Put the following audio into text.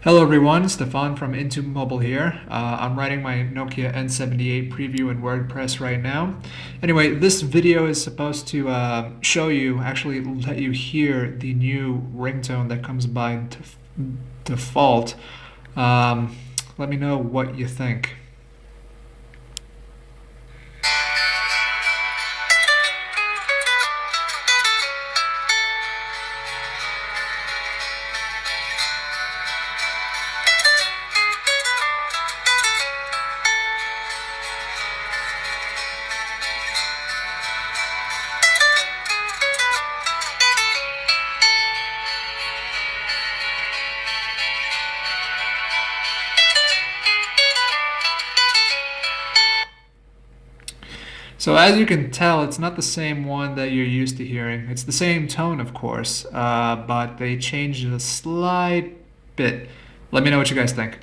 Hello everyone, Stefan from Into Mobile here. I'm writing my Nokia N78 preview in WordPress right now. Anyway, this video is supposed to show you, actually let you hear the new ringtone that comes by default. Let me know what you think. So as you can tell, it's not the same one that you're used to hearing. It's the same tone, of course, but they changed it a slight bit. Let me know what you guys think.